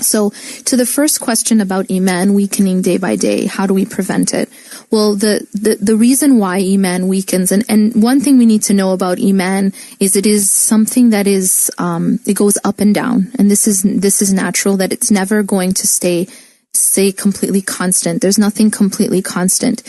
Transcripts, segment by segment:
So to the first question about Iman weakening day by day, how do we prevent it? Well, the reason why Iman weakens, and one thing we need to know about Iman is it is something that is, it goes up and down. And this is natural, that it's never going to stay completely constant. There's nothing completely constant,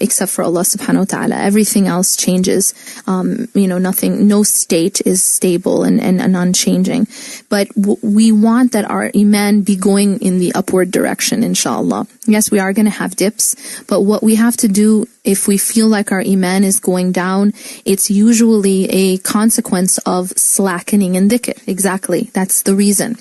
except for Allah subhanahu wa ta'ala. Everything else changes. No state is stable and unchanging. But we want that our Iman be going in the upward direction, inshallah. Yes, we are going to have dips, but what we have to do if we feel like our Iman is going down, it's usually a consequence of slackening in dhikr. Exactly. That's the reason.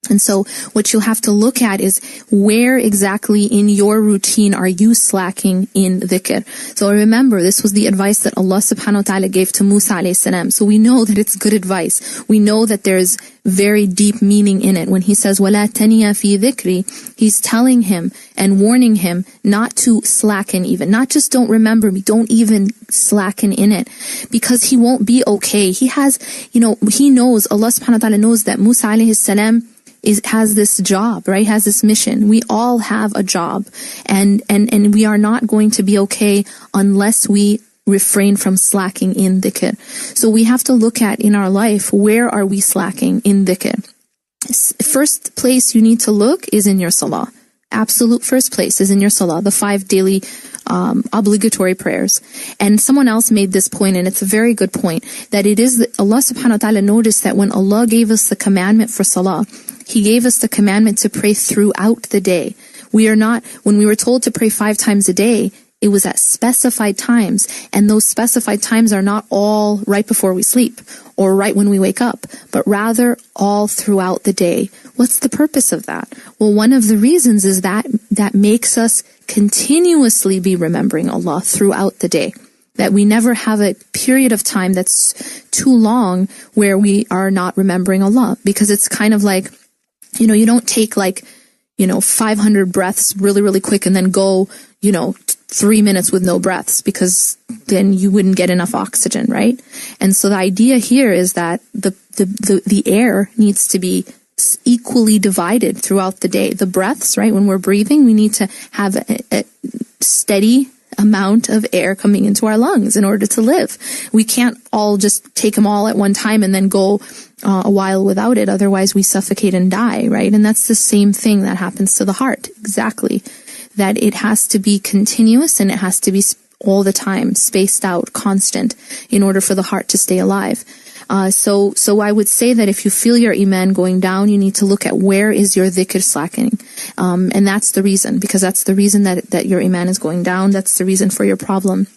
And so what you'll have to look at is where exactly in your routine are you slacking in dhikr. So remember, this was the advice that Allah subhanahu wa ta'ala gave to Musa alayhi salam. So we know that it's good advice. We know that there's very deep meaning in it. When he says, وَلَا تَنِيَ فِي ذِكْرِ, he's telling him and warning him not to slacken even. Not just don't remember me, don't even slacken in it. Because he won't be okay. He knows, Allah subhanahu wa ta'ala knows that Musa alayhi salam has this job, right? Has this mission. We all have a job, and we are not going to be okay unless we refrain from slacking in dhikr. So we have to look at in our life, where are we slacking in dhikr? First place you need to look is in your salah. Absolute first place is in your salah, the 5 daily obligatory prayers. And someone else made this point, and it's a very good point, that it is Allah subhanahu wa ta'ala noticed that when Allah gave us the commandment for salah, He gave us the commandment to pray throughout the day. When we were told to pray 5 times a day, it was at specified times, and those specified times are not all right before we sleep or right when we wake up, but rather all throughout the day. What's the purpose of that? Well, one of the reasons is that makes us continuously be remembering Allah throughout the day. That we never have a period of time that's too long where we are not remembering Allah, because it's kind of like, you don't take 500 breaths really, really quick and then go, 3 minutes with no breaths, because then you wouldn't get enough oxygen, right? And so the idea here is that the air needs to be equally divided throughout the day. The breaths, right? When we're breathing, we need to have a steady amount of air coming into our lungs in order to live. We can't all just take them all at one time and then go a while without it. Otherwise we suffocate and die, right? And that's the same thing that happens to the heart. Exactly. That it has to be continuous, and it has to be all the time, spaced out, constant, in order for the heart to stay alive. So I would say that if you feel your Iman going down, you need to look at where is your dhikr slackening. And that's the reason, because that's the reason that your Iman is going down. That's the reason for your problem.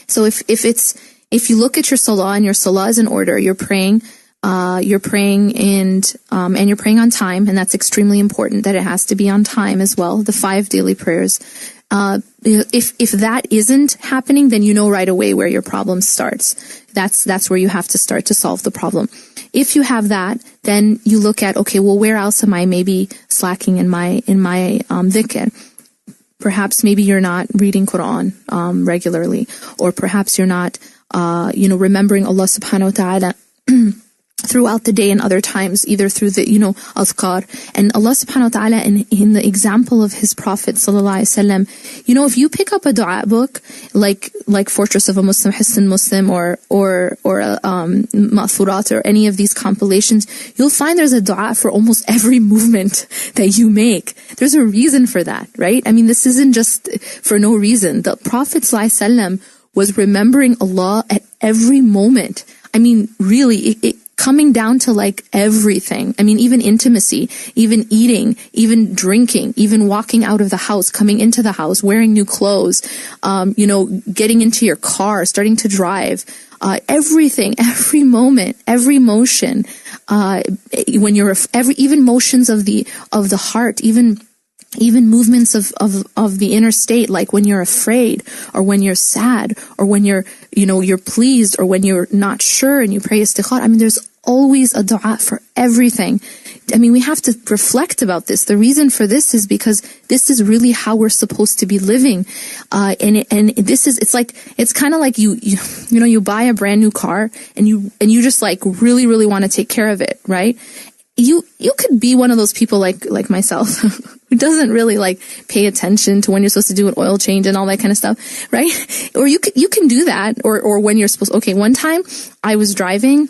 So if you look at your salah and your salah is in order, you're praying and you're praying on time, and that's extremely important that it has to be on time as well, the 5 daily prayers. If that isn't happening, then you know right away where your problem starts. That's where you have to start to solve the problem. If you have that, then you look at, okay, well, where else am I maybe slacking in my dhikr? Perhaps maybe you're not reading Quran regularly, or perhaps you're not remembering Allah subhanahu wa ta'ala throughout the day and other times, either through the, azkar. And Allah subhanahu wa ta'ala, in the example of His Prophet sallallahu alaihi wasallam, if you pick up a dua book, like Fortress of a Muslim, Hisn Muslim, or Ma'thurat, or any of these compilations, you'll find there's a dua for almost every movement that you make. There's a reason for that, right? I mean, this isn't just for no reason. The Prophet sallallahu alaihi wasallam was remembering Allah at every moment. I mean, really, it coming down to everything. I mean, even intimacy, even eating, even drinking, even walking out of the house, coming into the house, wearing new clothes, getting into your car, starting to drive, everything, every moment, every motion, when you're, even motions of the heart, even movements of the inner state, like when you're afraid, or when you're sad, or when you're pleased, or when you're not sure and you pray istikhara. I mean, there's always a dua for everything. I mean, we have to reflect about this. The reason for this is because this is really how we're supposed to be living. It's kind of like you buy a brand new car and you just really, really want to take care of it, right? you could be one of those people like myself who doesn't really like pay attention to when you're supposed to do an oil change and all that kind of stuff, right? Or you can do that, or when you're supposed. Okay, one time I was driving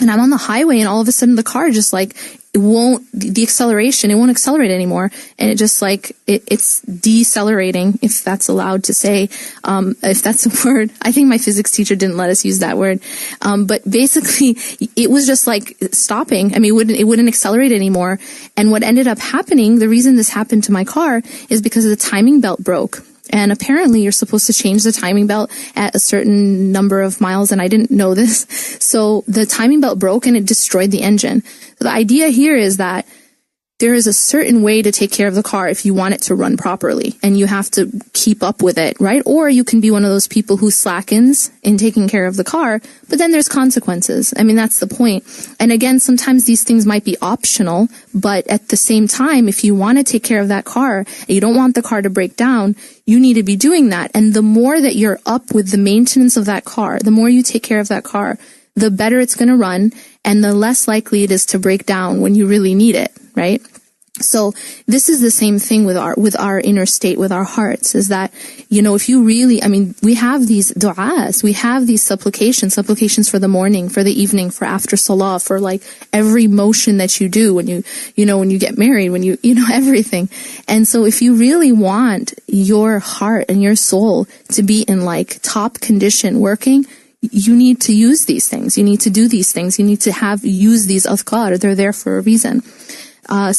and I'm on the highway and all of a sudden the car just like it won't accelerate anymore, and it just like it's decelerating, if that's allowed to say, if that's a word. I think my physics teacher didn't let us use that word, but basically it was just like stopping. I mean, it wouldn't accelerate anymore. And what ended up happening, the reason this happened to my car, is because the timing belt broke. And apparently you're supposed to change the timing belt at a certain number of miles, and I didn't know this. So the timing belt broke and it destroyed the engine. So the idea here is that there is a certain way to take care of the car if you want it to run properly, and you have to keep up with it, right? Or you can be one of those people who slackens in taking care of the car, but then there's consequences. I mean, that's the point. And again, sometimes these things might be optional, but at the same time, if you want to take care of that car and you don't want the car to break down, you need to be doing that. And the more that you're up with the maintenance of that car, the more you take care of that car, the better it's going to run, and the less likely it is to break down when you really need it, right? So this is the same thing with our inner state, with our hearts, is that, you know, if you really, I mean, we have these du'as, we have these supplications for the morning, for the evening, for after salah, for like every motion that you do when when you get married, when you everything. And so if you really want your heart and your soul to be in like top condition working, you need to use these things. You need to do these things. You need to use these adhkar. They're there for a reason.